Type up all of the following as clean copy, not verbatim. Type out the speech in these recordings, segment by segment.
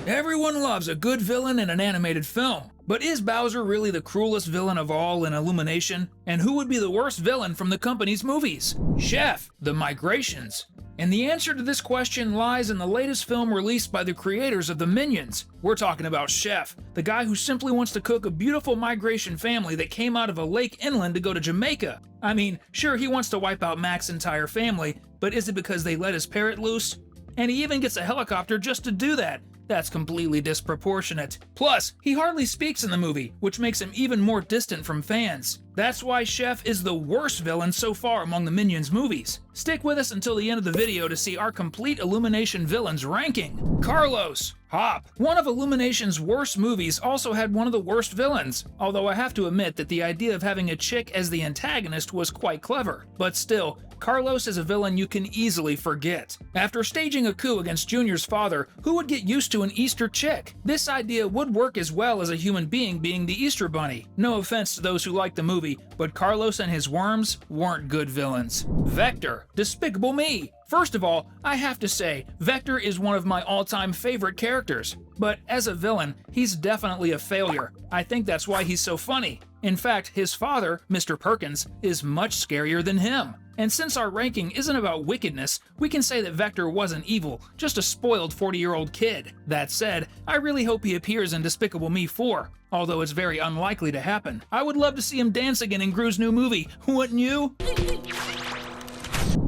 Everyone loves a good villain in an animated film, but is Bowser really the cruelest villain of all in Illumination? And who would be the worst villain from the company's movies? Chef, the Migrations. And the answer to this question lies in the latest film released by the creators of the Minions. We're talking about Chef, the guy who simply wants to cook a beautiful migration family that came out of a lake inland to go to Jamaica. I mean, sure, he wants to wipe out Mac's entire family, but is it because they let his parrot loose? And he even gets a helicopter just to do that. That's completely disproportionate. Plus, he hardly speaks in the movie, which makes him even more distant from fans. That's why Chef is the worst villain so far among the Minions movies. Stick with us until the end of the video to see our complete Illumination villains ranking. Carlos. Hop. One of Illumination's worst movies also had one of the worst villains, although I have to admit that the idea of having a chick as the antagonist was quite clever. But still, Carlos is a villain you can easily forget. After staging a coup against Junior's father, who would get used to an Easter chick? This idea would work as well as a human being being the Easter Bunny. No offense to those who like the movie, but Carlos and his worms weren't good villains. Vector. Despicable Me. First of all, I have to say, Vector is one of my all-time favorite characters. But as a villain, he's definitely a failure. I think that's why he's so funny. In fact, his father, Mr. Perkins, is much scarier than him. And since our ranking isn't about wickedness, we can say that Vector wasn't evil, just a spoiled 40-year-old kid. That said, I really hope he appears in Despicable Me 4, although it's very unlikely to happen. I would love to see him dance again in Gru's new movie, wouldn't you?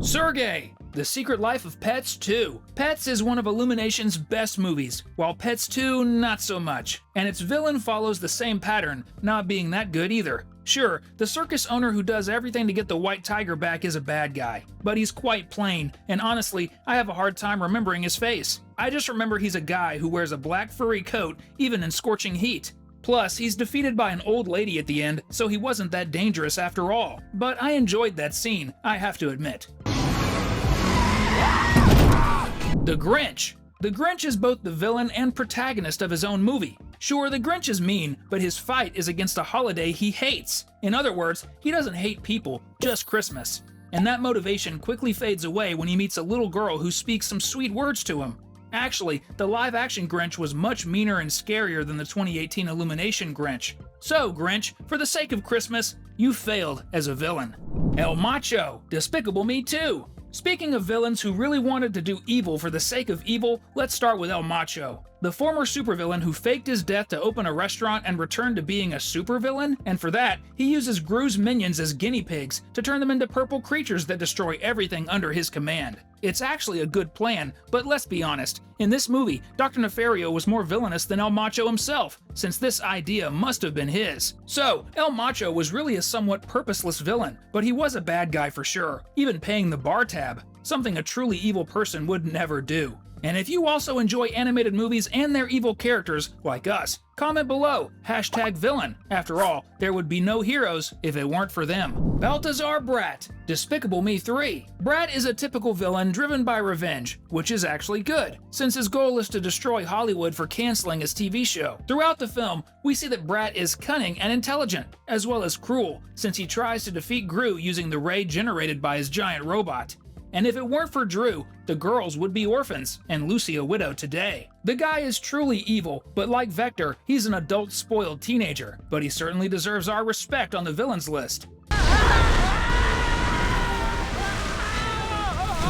Sergey. The Secret Life of Pets 2. Pets is one of Illumination's best movies, while Pets 2 not so much. And its villain follows the same pattern, not being that good either. Sure, the circus owner who does everything to get the white tiger back is a bad guy, but he's quite plain, and honestly, I have a hard time remembering his face. I just remember he's a guy who wears a black furry coat, even in scorching heat. Plus, he's defeated by an old lady at the end, so he wasn't that dangerous after all. But I enjoyed that scene, I have to admit. The Grinch. The Grinch is both the villain and protagonist of his own movie. Sure, the Grinch is mean, but his fight is against a holiday he hates. In other words, he doesn't hate people, just Christmas. And that motivation quickly fades away when he meets a little girl who speaks some sweet words to him. Actually, the live-action Grinch was much meaner and scarier than the 2018 Illumination Grinch. So, Grinch, for the sake of Christmas, you failed as a villain. El Macho. Despicable Me 2. Speaking of villains who really wanted to do evil for the sake of evil, let's start with El Macho. The former supervillain who faked his death to open a restaurant and returned to being a supervillain, and for that, he uses Gru's minions as guinea pigs to turn them into purple creatures that destroy everything under his command. It's actually a good plan, but let's be honest, in this movie, Dr. Nefario was more villainous than El Macho himself, since this idea must have been his. So, El Macho was really a somewhat purposeless villain, but he was a bad guy for sure, even paying the bar tab, something a truly evil person would never do. And if you also enjoy animated movies and their evil characters, like us, comment below, #villain. After all, there would be no heroes if it weren't for them. Balthazar Brat. Despicable Me 3. Brat is a typical villain driven by revenge, which is actually good, since his goal is to destroy Hollywood for canceling his TV show. Throughout the film, we see that Brat is cunning and intelligent, as well as cruel, since he tries to defeat Gru using the ray generated by his giant robot. And if it weren't for Drew, the girls would be orphans, and Lucy a widow today. The guy is truly evil, but like Vector, he's an adult spoiled teenager, but he certainly deserves our respect on the villains list.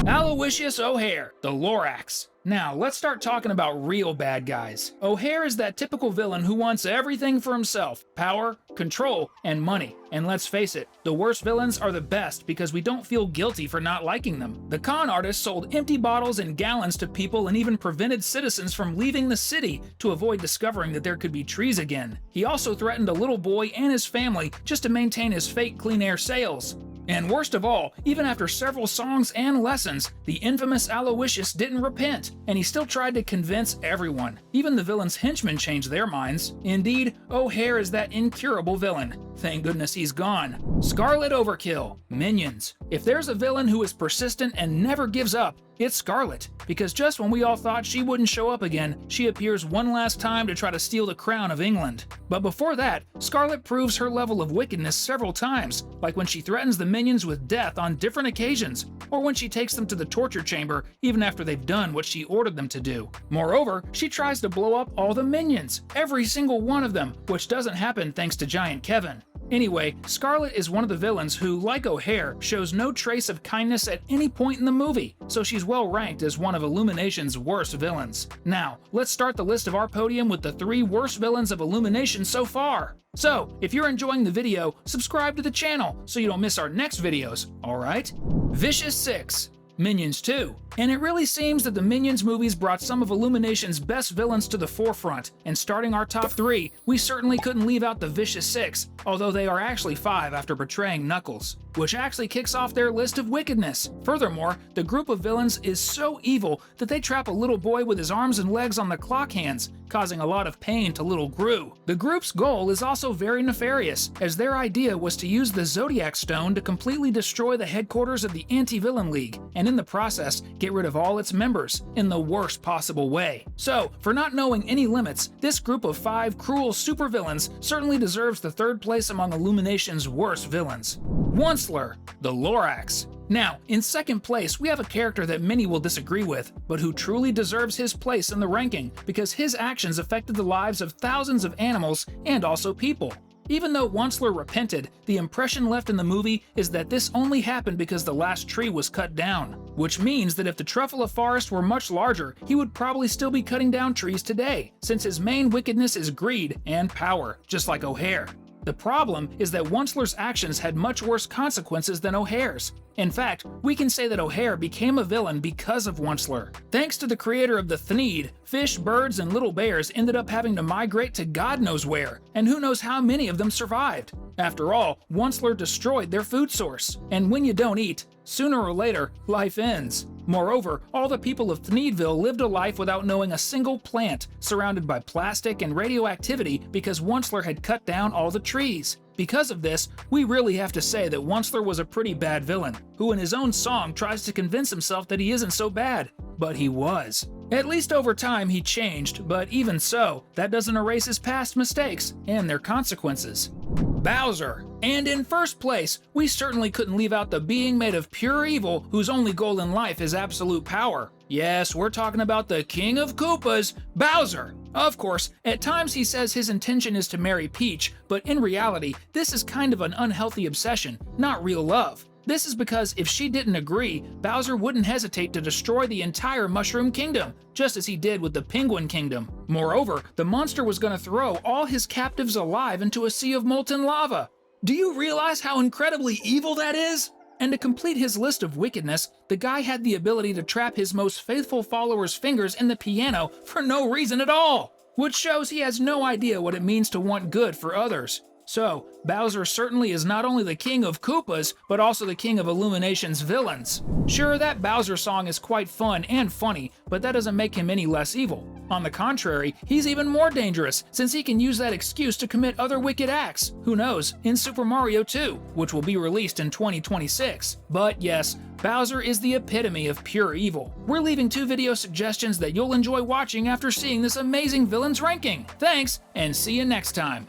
Aloysius OHare, the Lorax. Now, let's start talking about real bad guys. OHare is that typical villain who wants everything for himself: power, control, and money. And let's face it, the worst villains are the best because we don't feel guilty for not liking them. The con artist sold empty bottles and gallons to people and even prevented citizens from leaving the city to avoid discovering that there could be trees again. He also threatened a little boy and his family just to maintain his fake clean air sales. And worst of all, even after several songs and lessons, the infamous Aloysius didn't repent, and he still tried to convince everyone. Even the villain's henchmen changed their minds. Indeed, OHare is that incurable villain. Thank goodness he's gone. Scarlet Overkill. Minions. If there's a villain who is persistent and never gives up, It's Scarlet, because just when we all thought she wouldn't show up again, she appears one last time to try to steal the crown of England. But before that, Scarlet proves her level of wickedness several times, like when she threatens the minions with death on different occasions, or when she takes them to the torture chamber even after they've done what she ordered them to do. Moreover, she tries to blow up all the minions, every single one of them, which doesn't happen thanks to Giant Kevin. Anyway, Scarlet is one of the villains who, like OHare, shows no trace of kindness at any point in the movie, so she's well ranked as one of Illumination's worst villains. Now, let's start the list of our podium with the 3 worst villains of Illumination so far. So, if you're enjoying the video, subscribe to the channel so you don't miss our next videos, alright? Vicious 6. Minions 2. And it really seems that the Minions movies brought some of Illumination's best villains to the forefront, and starting our top 3, we certainly couldn't leave out the Vicious 6, although they are actually 5 after betraying Knuckles, which actually kicks off their list of wickedness. Furthermore, the group of villains is so evil that they trap a little boy with his arms and legs on the clock hands, causing a lot of pain to little Gru. The group's goal is also very nefarious, as their idea was to use the Zodiac Stone to completely destroy the headquarters of the Anti-Villain League, and in the process, get rid of all its members in the worst possible way. So, for not knowing any limits, this group of 5 cruel supervillains certainly deserves the 3rd place among Illumination's worst villains. Onceler, the Lorax. Now, in 2nd place, we have a character that many will disagree with, but who truly deserves his place in the ranking because his actions affected the lives of thousands of animals and also people. Even though Onceler repented, the impression left in the movie is that this only happened because the last tree was cut down, which means that if the Truffula Forest were much larger, he would probably still be cutting down trees today, since his main wickedness is greed and power, just like OHare. The problem is that Onceler's actions had much worse consequences than OHare's. In fact, we can say that OHare became a villain because of Onceler. Thanks to the creator of the Thneed, fish, birds, and little bears ended up having to migrate to God knows where, and who knows how many of them survived. After all, Onceler destroyed their food source, and when you don't eat, sooner or later, life ends. Moreover, all the people of Thneedville lived a life without knowing a single plant, surrounded by plastic and radioactivity because Onceler had cut down all the trees. Because of this, we really have to say that Onceler was a pretty bad villain, who in his own song tries to convince himself that he isn't so bad. But he was. At least over time he changed, but even so, that doesn't erase his past mistakes and their consequences. Bowser. And in 1st place, we certainly couldn't leave out the being made of pure evil whose only goal in life is absolute power. Yes, we're talking about the King of Koopas, Bowser. Of course, at times he says his intention is to marry Peach, but in reality, this is kind of an unhealthy obsession, not real love. This is because if she didn't agree, Bowser wouldn't hesitate to destroy the entire Mushroom Kingdom, just as he did with the Penguin Kingdom. Moreover, the monster was going to throw all his captives alive into a sea of molten lava. Do you realize how incredibly evil that is? And to complete his list of wickedness, the guy had the ability to trap his most faithful followers' fingers in the piano for no reason at all, which shows he has no idea what it means to want good for others. So, Bowser certainly is not only the king of Koopas, but also the king of Illumination's villains. Sure, that Bowser song is quite fun and funny, but that doesn't make him any less evil. On the contrary, he's even more dangerous, since he can use that excuse to commit other wicked acts, who knows, in Super Mario 2, which will be released in 2026. But yes, Bowser is the epitome of pure evil. We're leaving 2 video suggestions that you'll enjoy watching after seeing this amazing villains ranking. Thanks, and see you next time.